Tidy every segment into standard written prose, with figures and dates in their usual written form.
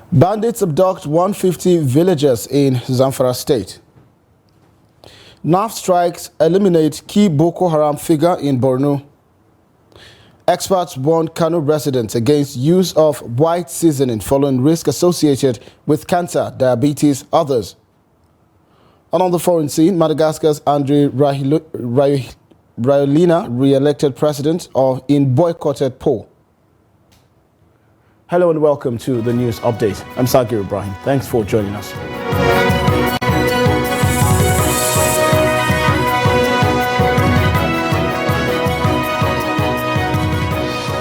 Bandits abduct 150 villagers in Zamfara state. NAF strikes eliminate key Boko Haram figure in Borno. Experts warn Kano residents against use of white seasoning following risk associated with cancer, diabetes, others. And on the foreign scene, Madagascar's Andre Rajoelina re-elected president in boycotted poll. Hello and welcome to the news update. I'm Sagir Ibrahim. Thanks for joining us.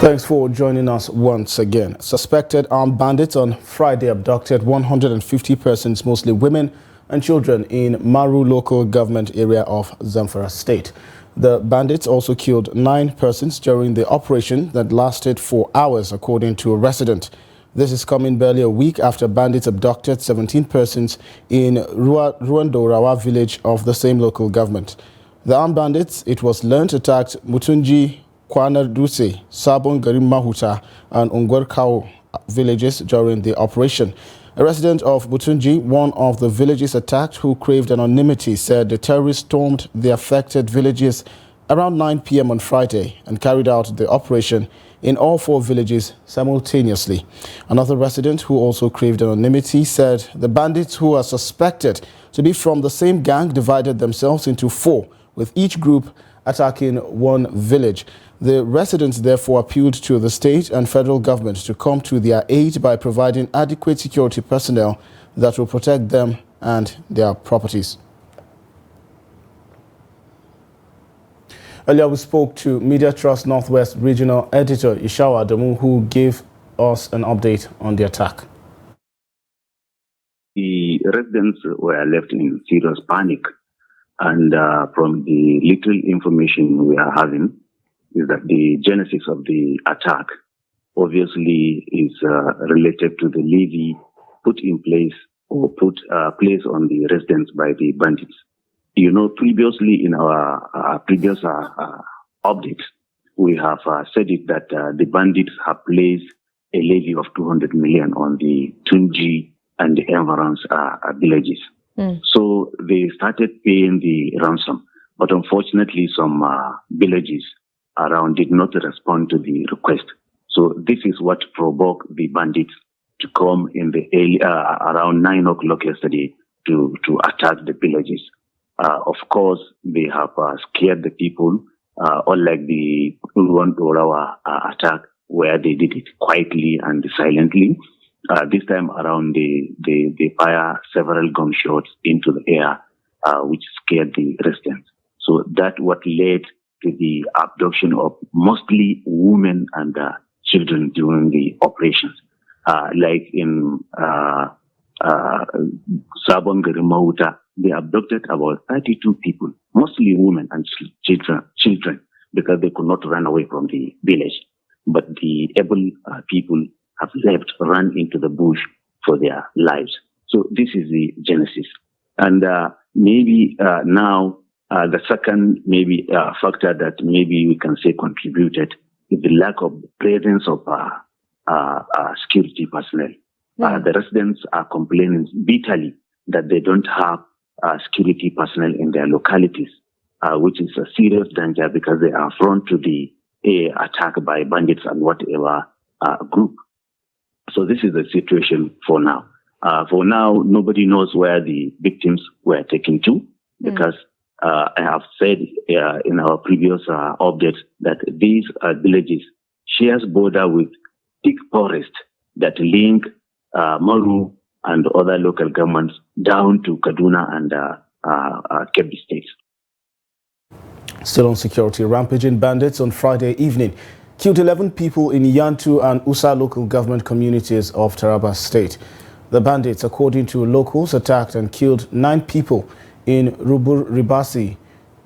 Thanks for joining us once again. Suspected armed bandits on Friday abducted 150 persons, mostly women and children, in Maru local government area of Zamfara state. The bandits also killed 9 persons during the operation that lasted 4 hours, according to a resident. This is coming barely a week after bandits abducted 17 persons in Ruandorawa village of the same local government. The armed bandits, it was learned, attacked Mutunji, Kwanarduse, Sabon Garim Mahuta and Ungwarkao villages during the operation. A resident of Butunji, one of the villages attacked, who craved anonymity, said the terrorists stormed the affected villages around 9 p.m. on Friday and carried out the operation in all 4 villages simultaneously. Another resident, who also craved anonymity, said the bandits, who are suspected to be from the same gang, divided themselves into 4, with each group attacking one village. The residents therefore appealed to the state and federal government to come to their aid by providing adequate security personnel that will protect them and their properties. Earlier, we spoke to Media Trust Northwest Regional Editor Ishawa Adamu, who gave us an update on the attack. The residents were left in serious panic, and from the little information we are having, is that the genesis of the attack obviously is related to the levy put in place or put place on the residents by the bandits. You know, previously in our previous updates, we have said it that the bandits have placed a levy of 200 million on the Tunji and the environs villages. So they started paying the ransom, but unfortunately some villages around did not respond to the request. So this is what provoked the bandits to come in the early, around 9 o'clock yesterday to attack the villages. Of course, they have scared the people, unlike the Uluwan attack, where they did it quietly and silently. This time around, they fire several gunshots into the air, which scared the residents. So that what led to the abduction of mostly women and children during the operations. Like in Sabon Garim Mahuta, they abducted about 32 people, mostly women and children, because they could not run away from the village. But the able people have run into the bush for their lives. So this is the genesis. And maybe now, the second factor that maybe we can say contributed is the lack of presence of security personnel. The residents are complaining bitterly that they don't have security personnel in their localities, which is a serious danger because they are prone to the attack by bandits and whatever group. So this is the situation for now. For now, nobody knows where the victims were taken to, because I have said in our previous updates that these villages shares border with thick forest that link Maru and other local governments down to Kaduna and Kebbi states. Still on security, rampaging bandits on Friday evening killed 11 people in Yantu and Usa local government communities of Taraba state. The bandits, according to locals, attacked and killed 9 people in Rubur Ribasi,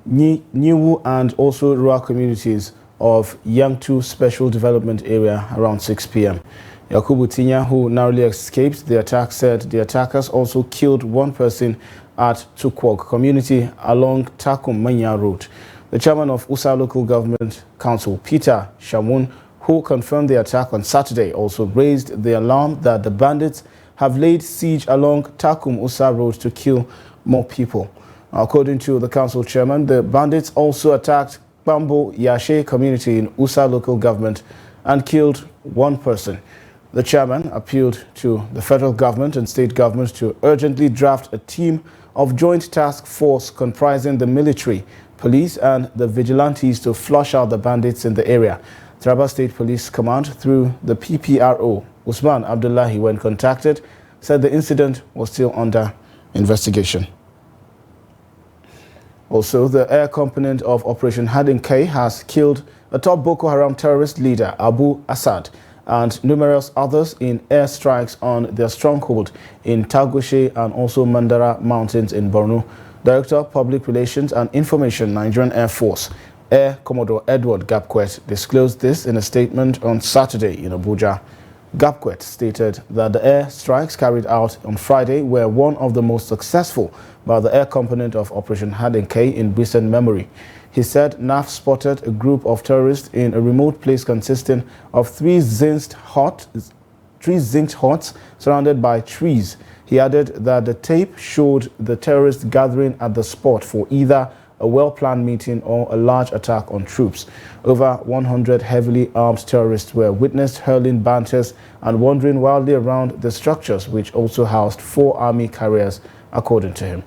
Niwu and also rural communities of Yangtu Special Development Area around 6 p.m. Yakubu Tinya, who narrowly escaped the attack, said the attackers also killed 1 person at Tukwok community along Takum Manya Road. The chairman of Usa Local Government Council, Peter Shamun, who confirmed the attack on Saturday, also raised the alarm that the bandits have laid siege along Takum Usa Road to kill more people. According to the council chairman, the bandits also attacked Bambo Yashe community in Usa local government and killed one person. The chairman appealed to the federal government and state government to urgently draft a team of joint task force comprising the military, police and the vigilantes to flush out the bandits in the area. Taraba State Police Command, through the PPRO, Usman Abdullahi, when contacted, said the incident was still under investigation. Also, the air component of Operation Hadinkai has killed a top Boko Haram terrorist leader, Abu Assad, and numerous others in airstrikes on their stronghold in Tagoshe and also Mandara Mountains in Borno. Director of Public Relations and Information, Nigerian Air Force, Air Commodore Edward Gapquet, disclosed this in a statement on Saturday in Abuja. Gapquet stated that the air strikes carried out on Friday were one of the most successful by the air component of Operation Hadinkai in recent memory. He said NAF spotted a group of terrorists in a remote place consisting of three zinced huts surrounded by trees. He added that the tape showed the terrorists gathering at the spot for either a well-planned meeting or a large attack on troops. Over 100 heavily armed terrorists were witnessed hurling banters and wandering wildly around the structures, which also housed 4 army carriers, according to him.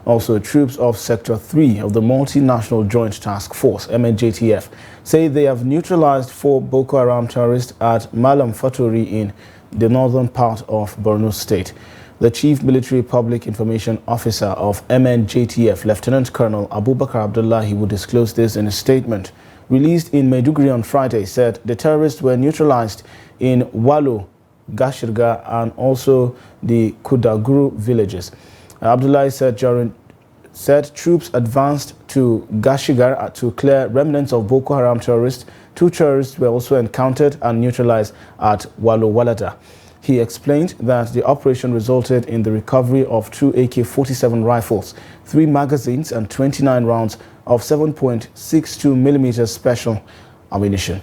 Also, troops of Sector 3 of the Multinational Joint Task Force, MNJTF, say they have neutralized 4 Boko Haram terrorists at Malam Fatori in the northern part of Borno State. The Chief Military Public Information Officer of MNJTF, Lieutenant Colonel Abubakar Abdullahi, who disclosed this in a statement released in Maiduguri on Friday, said the terrorists were neutralized in Walo, Gashirga and also the Kudaguru villages. Abdullahi said troops advanced to Gashigar to clear remnants of Boko Haram terrorists. 2 terrorists were also encountered and neutralized at Walo Walada. He explained that the operation resulted in the recovery of 2 AK-47 rifles, 3 magazines and 29 rounds of 7.62mm special ammunition.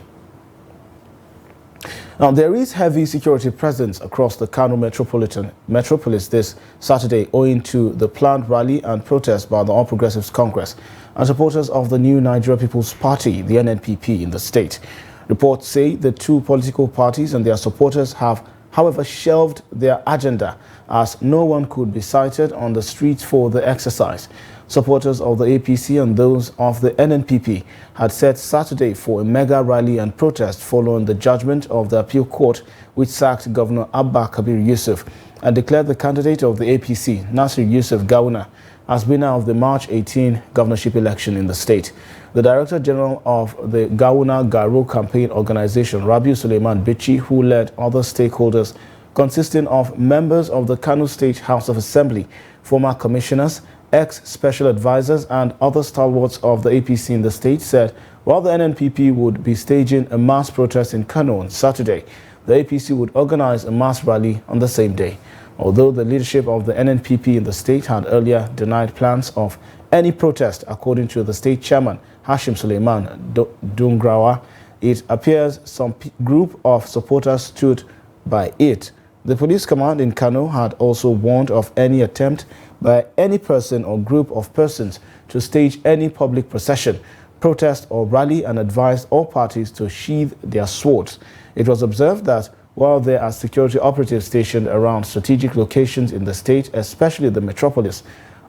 Now, there is heavy security presence across the Kano metropolis this Saturday owing to the planned rally and protest by the All Progressives Congress and supporters of the new Nigeria People's Party, the NNPP, in the state. Reports say the 2 political parties and their supporters have, however, shelved their agenda as no one could be sighted on the streets for the exercise. Supporters of the APC and those of the NNPP had set Saturday for a mega rally and protest following the judgment of the appeal court, which sacked Governor Abba Kabir Yusuf and declared the candidate of the APC, Nasir Yusuf Gawuna, as winner of the March 18 governorship election in the state. The Director General of the Gawuna Garo campaign organization, Rabiu Suleiman Bichi, who led other stakeholders consisting of members of the Kano State House of Assembly, former commissioners, ex-special advisors and other stalwarts of the APC in the state, said while the NNPP would be staging a mass protest in Kano on Saturday, the APC would organize a mass rally on the same day. Although the leadership of the NNPP in the state had earlier denied plans of any protest, according to the state chairman, Hashim Suleiman Dungrawa, it appears some group of supporters stood by it. The police command in Kano had also warned of any attempt by any person or group of persons to stage any public procession, protest or rally and advised all parties to sheathe their swords. It was observed that while there are security operatives stationed around strategic locations in the state, especially the metropolis,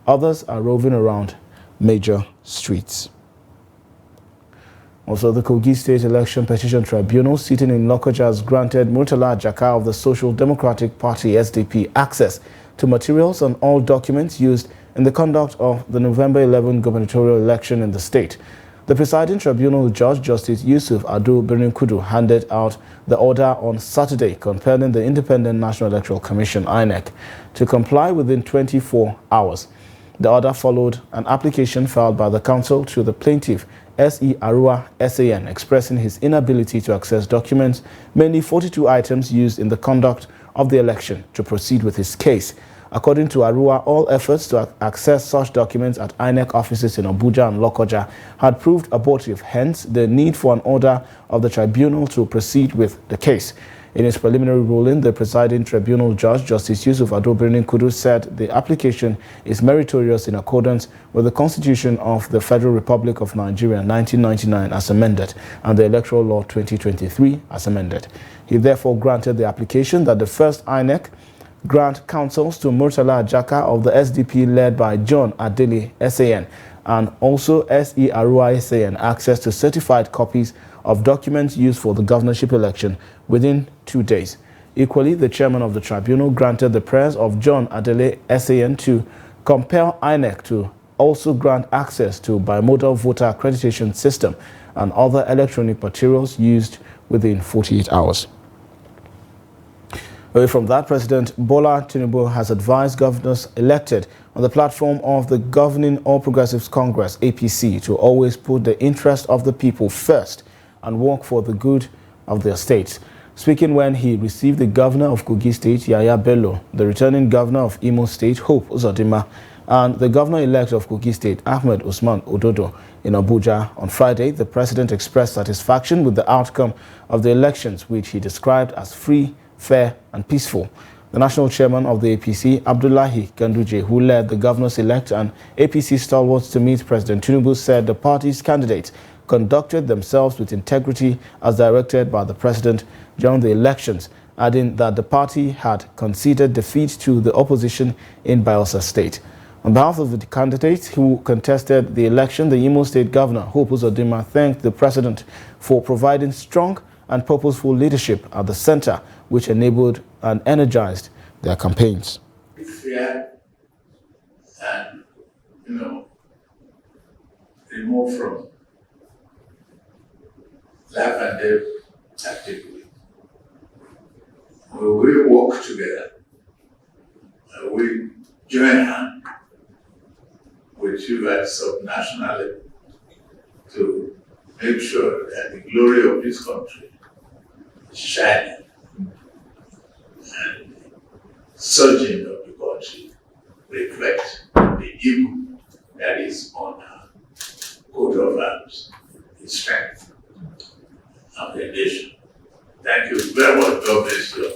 others are roving around major streets. Also, the Kogi State Election Petition Tribunal sitting in Lokoja has granted Murtala Jaka of the Social Democratic Party SDP access to materials and all documents used in the conduct of the November 11 gubernatorial election in the state. The presiding tribunal judge, Justice Yusuf Ado Birnin-Kudu, handed out the order on Saturday compelling the Independent National Electoral Commission, INEC, to comply within 24 hours. The order followed an application filed by the counsel to the plaintiff, S.E. Arua SAN, expressing his inability to access documents, mainly 42 items used in the conduct of the election, to proceed with his case. According to Arua, all efforts to access such documents at INEC offices in Abuja and Lokoja had proved abortive, hence the need for an order of the tribunal to proceed with the case. In his preliminary ruling, the presiding tribunal judge, Justice Yusuf Adobirnin Kudu, said the application is meritorious in accordance with the Constitution of the Federal Republic of Nigeria 1999 as amended and the Electoral Law 2023 as amended. He therefore granted the application that the first INEC grant counsels to Murtala Ajaka of the SDP led by John Adele SAN and also SE Arua SAN access to certified copies of documents used for the governorship election within 2 days. Equally, the chairman of the tribunal granted the prayers of John Adele SAN to compel INEC to also grant access to bimodal voter accreditation system and other electronic materials used within 48 hours. Away from that, President Bola Tinubu has advised governors elected on the platform of the governing All Progressives Congress, APC, to always put the interest of the people first and work for the good of their states. Speaking when he received the governor of Kogi State, Yaya Bello, the returning governor of Imo State, Hope Uzodinma, and the governor-elect of Kogi State, Ahmed Usman Ododo, in Abuja on Friday, the president expressed satisfaction with the outcome of the elections, which he described as free, fair and peaceful. The national chairman of the APC, Abdullahi Ganduje, who led the governors-elect and APC stalwarts to meet President Tinubu, said the party's candidates conducted themselves with integrity as directed by the president during the elections, adding that the party had conceded defeat to the opposition in Bayelsa State. On behalf of the candidates who contested the election, the Imo State Governor, Hope Uzodinma, thanked the president for providing strong and purposeful leadership at the center, which enabled and energized their campaigns. Fear and, remove from life and death activity. We will work together. We join hands with you at subnational level to make sure that the glory of this country is shining and surging of the country reflect the evil that is on our coat of arms, the strength of the nation. Thank you very much. God bless you.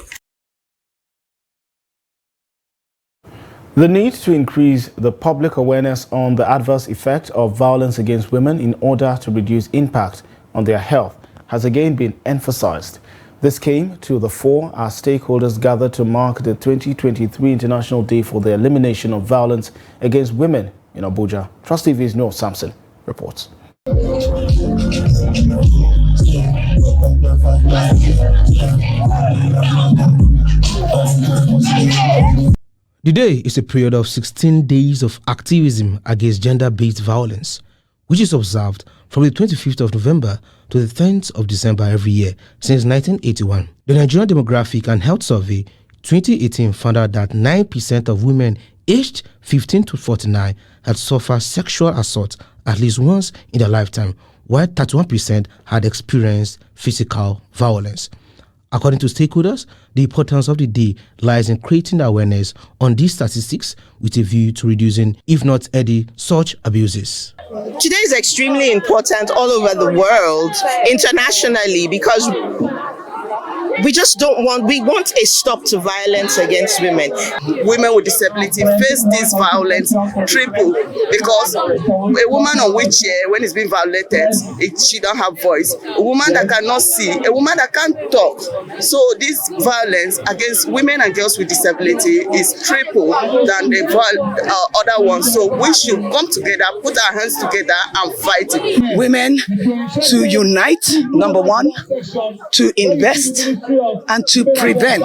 The need to increase the public awareness on the adverse effect of violence against women in order to reduce impact on their health has again been emphasized. This came to the fore as stakeholders gathered to mark the 2023 International Day for the Elimination of Violence Against Women in Abuja. Trust TV's Noor Samson reports. The day is a period of 16 days of activism against gender-based violence, which is observed from the 25th of November to the 10th of December every year since 1981. The Nigerian Demographic and Health Survey 2018 found out that 9% of women aged 15 to 49 had suffered sexual assault at least once in their lifetime, while 31% had experienced physical violence. According to stakeholders, the importance of the day lies in creating awareness on these statistics with a view to reducing, if not ending, such abuses. Today is extremely important all over the world, internationally, because we want a stop to violence against women. Women with disability face this violence triple because a woman on wheelchair, when it's being violated, she don't have voice. A woman that cannot see, a woman that can't talk. So this violence against women and girls with disability is triple than the other ones. So we should come together, put our hands together and fight it. Women to unite, number one, to invest and to prevent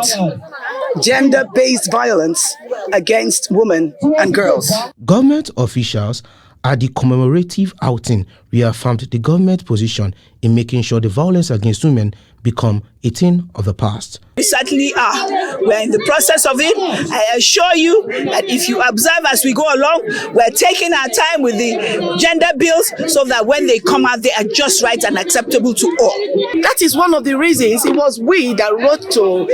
gender-based violence against women and girls. Government officials at the commemorative outing reaffirmed the government position in making sure the violence against women become a thing of the past. We certainly are. We're in the process of it. I assure you that if you observe as we go along, we're taking our time with the gender bills so that when they come out, they are just right and acceptable to all. That is one of the reasons it was we that wrote to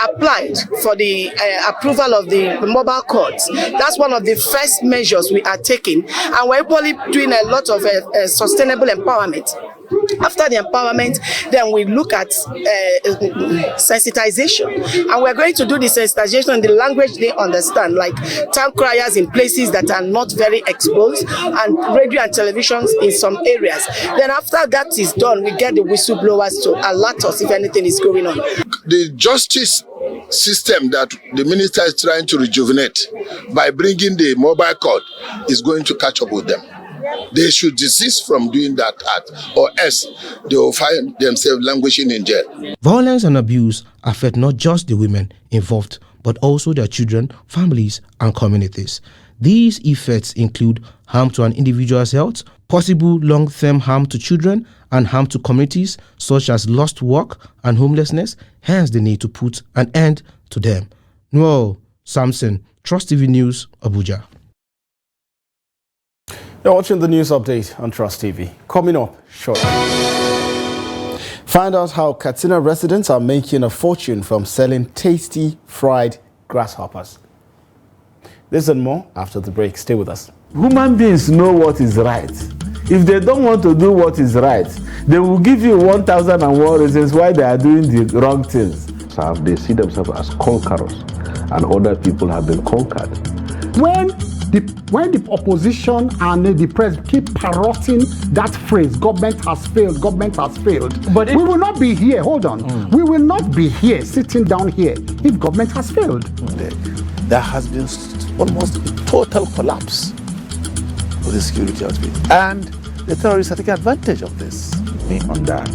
applied for the approval of the mobile courts. That's one of the first measures we are taking. And we're probably doing a lot of sustainable empowerment. After the empowerment, then we look at sensitization, and we're going to do the sensitization in the language they understand, like town criers in places that are not very exposed, and radio and televisions in some areas. Then after that is done, we get the whistleblowers to alert us if anything is going on. The justice system that the minister is trying to rejuvenate by bringing the mobile court is going to catch up with them. They should desist from doing that act, or else they will find themselves languishing in jail. Violence and abuse affect not just the women involved, but also their children, families, and communities. These effects include harm to an individual's health, possible long-term harm to children, and harm to communities, such as lost work and homelessness. Hence, the need to put an end to them. Noel Samson, Trust TV News, Abuja. You're watching the news update on Trust TV. Coming up shortly. Find out how Katsina residents are making a fortune from selling tasty fried grasshoppers. This and more after the break. Stay with us. Human beings know what is right. If they don't want to do what is right, they will give you 1,001 reasons why they are doing the wrong things. They see themselves as conquerors, and other people have been conquered. When the opposition and the press keep parroting that phrase, government has failed, but we will not be here, hold on, we will not be here, sitting down here, if government has failed. There has been almost a total collapse of the security outfit, and the terrorists are taking advantage of this. On that,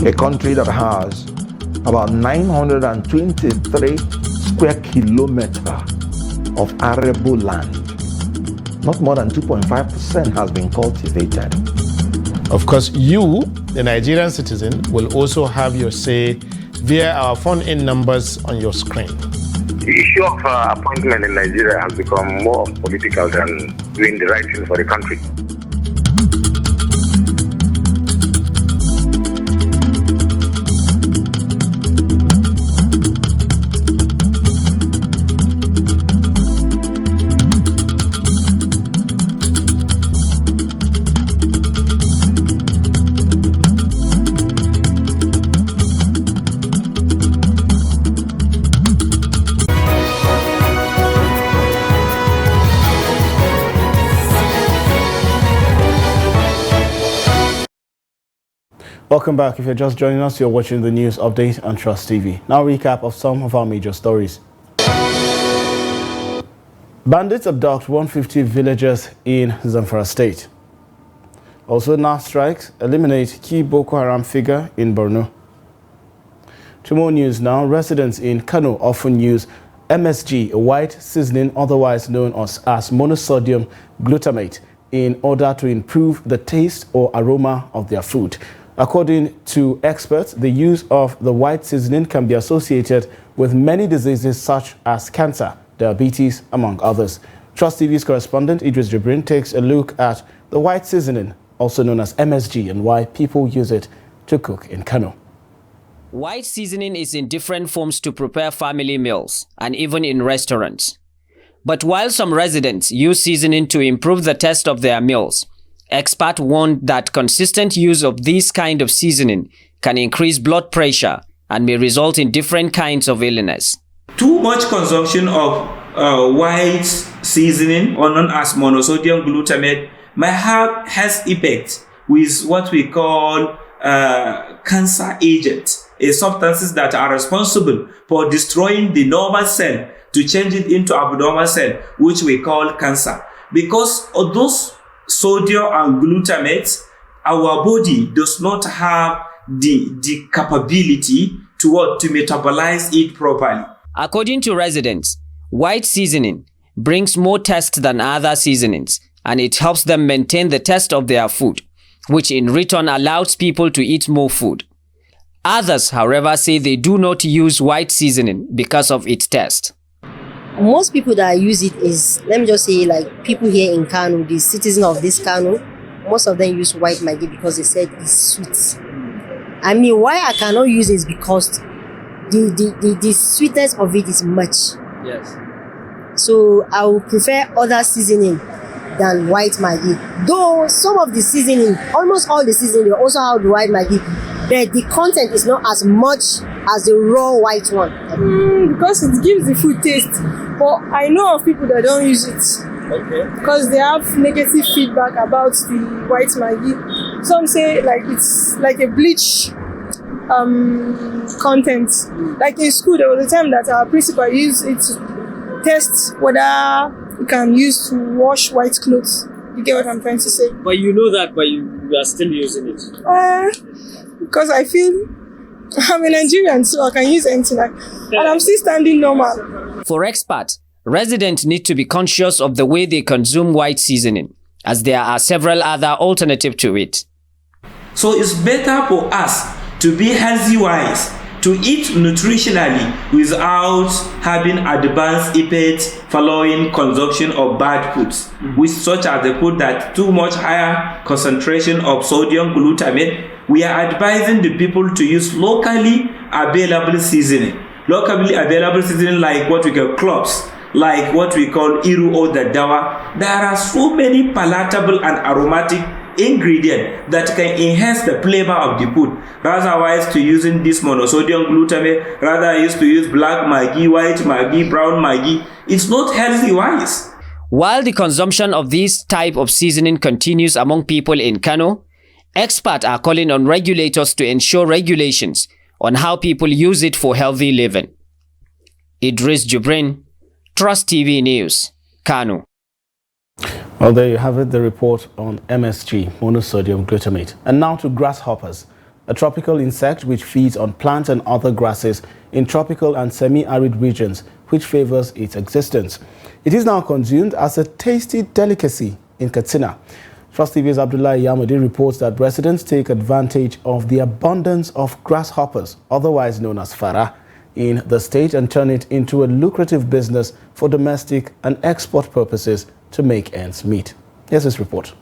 a country that has about 923 square kilometers of arable land, not more than 2.5% has been cultivated. Of course, you, the Nigerian citizen, will also have your say via our phone-in numbers on your screen. The issue of appointment in Nigeria has become more political than doing the right thing for the country. Welcome back. If you're just joining us, you're watching the news update on Trust TV. Now, recap of some of our major stories. Bandits abduct 150 villagers in Zamfara State. Also, NAF strikes eliminate key Boko Haram figure in Borno. To more news now, residents in Kano often use MSG, a white seasoning otherwise known as monosodium glutamate, in order to improve the taste or aroma of their food. According to experts, the use of the white seasoning can be associated with many diseases such as cancer, diabetes, among others. Trust TV's correspondent Idris Jibrin takes a look at the white seasoning, also known as MSG, and why people use it to cook in Kano. White seasoning is in different forms to prepare family meals and even in restaurants. But while some residents use seasoning to improve the taste of their meals, experts warn that consistent use of this kind of seasoning can increase blood pressure and may result in different kinds of illness. Too much consumption of white seasoning, or known as monosodium glutamate, may have health effects with what we call cancer agents, substances that are responsible for destroying the normal cell to change it into abnormal cell, which we call cancer. Because of those sodium and glutamate, our body does not have the capability to metabolize it properly. According to residents, white seasoning brings more taste than other seasonings, and it helps them maintain the taste of their food, which in return allows people to eat more food. Others, however, say they do not use white seasoning because of its taste. Most people that use it is, let me just say, like people here in Kano, the citizens of this Kano, most of them use white Maggi because they said it's sweet. I mean, why I cannot use it is because the sweetness of it is much. Yes. So I would prefer other seasoning than white Maggi. Though some of the seasoning, almost all the seasoning, they also have the white Maggi, but the content is not as much as the raw white one. Because it gives the food taste. But I know of people that don't use it. Okay. Because they have negative feedback about the white Maggi. Some say like it's like a bleach content. Like in school, there was a time that our principal used it to test whether you can use to wash white clothes. You get what I'm trying to say? But you know that, but you are still using it. Because I feel I'm a Nigerian, so I can use anything. And I'm still standing normal. For experts, residents need to be conscious of the way they consume white seasoning, as there are several other alternatives to it. So it's better for us to be healthy-wise, to eat nutritionally without having advanced effects following consumption of bad foods, which such as the food that too much higher concentration of sodium glutamate. We are advising the people to use locally available seasoning. Locally available seasoning like what we call cloves, like what we call iru or dadawa. There are so many palatable and aromatic ingredients that can enhance the flavor of the food. Otherwise, to using this monosodium glutamate, rather used to use black Maggi, white Maggi, brown Maggi. It's not healthy wise. While the consumption of this type of seasoning continues among people in Kano, experts are calling on regulators to ensure regulations on how people use it for healthy living. Idris Jubrin, Trust TV News, Kano. Well, there you have it, the report on MSG, monosodium glutamate. And now to grasshoppers, a tropical insect which feeds on plants and other grasses in tropical and semi-arid regions, which favors its existence. It is now consumed as a tasty delicacy in Katsina. Trust TV's Abdullah Yamadi reports that residents take advantage of the abundance of grasshoppers, otherwise known as fara, in the state and turn it into a lucrative business for domestic and export purposes to make ends meet. Here's this report.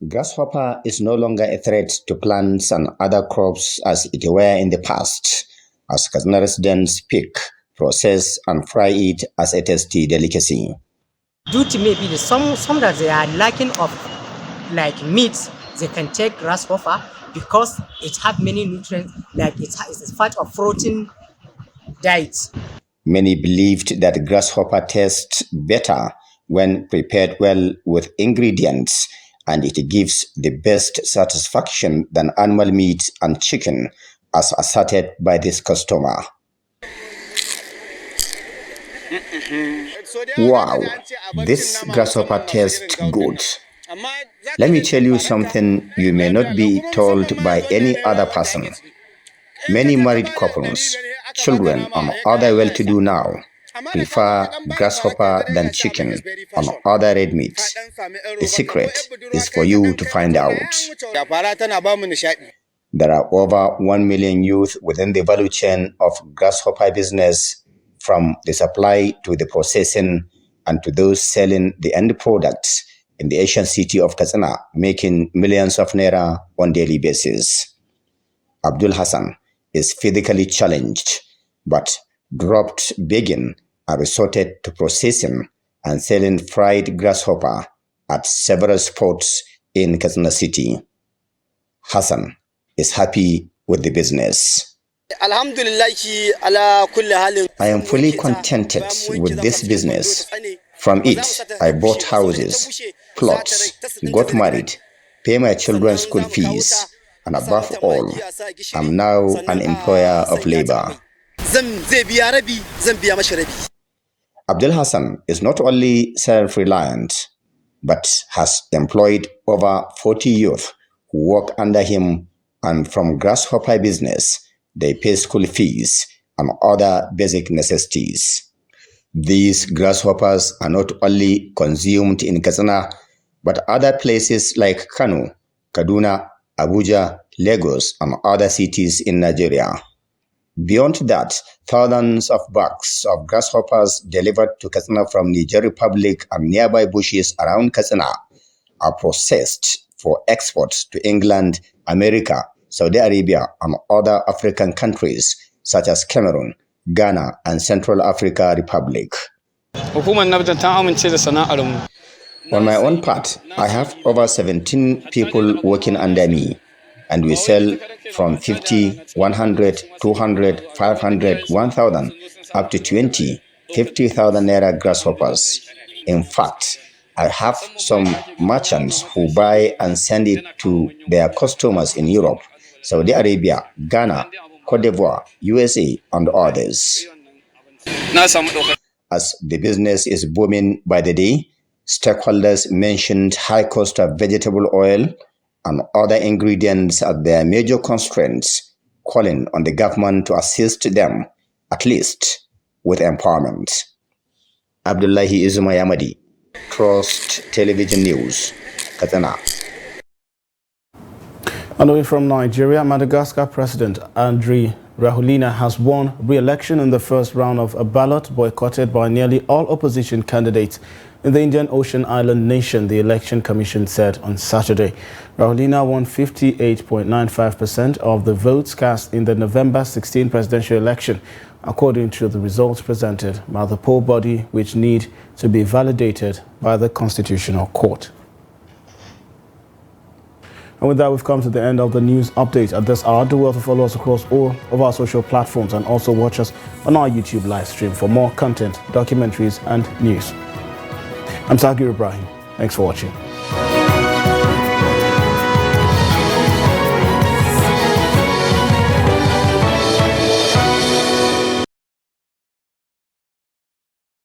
Grasshopper is no longer a threat to plants and other crops as it were in the past, as Katsina residents pick, process and fry it as a tasty delicacy. Due to maybe some that they are lacking of like meat, they can take grasshopper because it has many nutrients, like it's part of protein diet. Many believed that grasshopper tastes better when prepared well with ingredients, and it gives the best satisfaction than animal meat and chicken, as asserted by this customer. Wow, this grasshopper tastes good. Let me tell you something you may not be told by any other person. Many married couples, children, and other well-to-do now prefer grasshopper than chicken and other red meat. The secret is for you to find out. There are over 1 million youth within the value chain of grasshopper business, from the supply to the processing and to those selling the end products in the Asian city of Katsina, making millions of naira on daily basis. Abdul Hassan is physically challenged, but dropped begging and resorted to processing and selling fried grasshopper at several spots in Katsina city. Hassan is happy with the business. I am fully contented with this business. From it, I bought houses, plots, got married, pay my children's school fees, and above all, I'm now an employer of labor. Abdul Hassan is not only self-reliant, but has employed over 40 youth who work under him, and from grasshopper business, they pay school fees and other basic necessities. These grasshoppers are not only consumed in Katsina, but other places like Kano, Kaduna, Abuja, Lagos, and other cities in Nigeria. Beyond that, thousands of bags of grasshoppers delivered to Katsina from Niger Republic and nearby bushes around Katsina are processed for export to England, America, Saudi Arabia, and other African countries such as Cameroon, Ghana, and Central Africa Republic. On my own part, I have over 17 people working under me, and we sell from 50, 100, 200, 500, 1,000, up to 20, 50,000 naira grasshoppers. In fact, I have some merchants who buy and send it to their customers in Europe, Saudi Arabia, Ghana, Cote d'Ivoire, USA, and others. As the business is booming by the day, stakeholders mentioned high cost of vegetable oil and other ingredients as their major constraints, calling on the government to assist them, at least with empowerment. Abdullahi Izuma Yamadi, Trust Television News, Katana. And away from Nigeria, Madagascar President Andry Rajoelina has won re-election in the first round of a ballot boycotted by nearly all opposition candidates in the Indian Ocean island nation, the Election Commission said on Saturday. Rajoelina won 58.95% of the votes cast in the November 16 presidential election, according to the results presented by the poll body, which need to be validated by the Constitutional Court. And with that, we've come to the end of the news update at this hour. Do well to follow us across all of our social platforms and also watch us on our YouTube live stream for more content, documentaries, and news. I'm Sagir Ibrahim. Thanks for watching.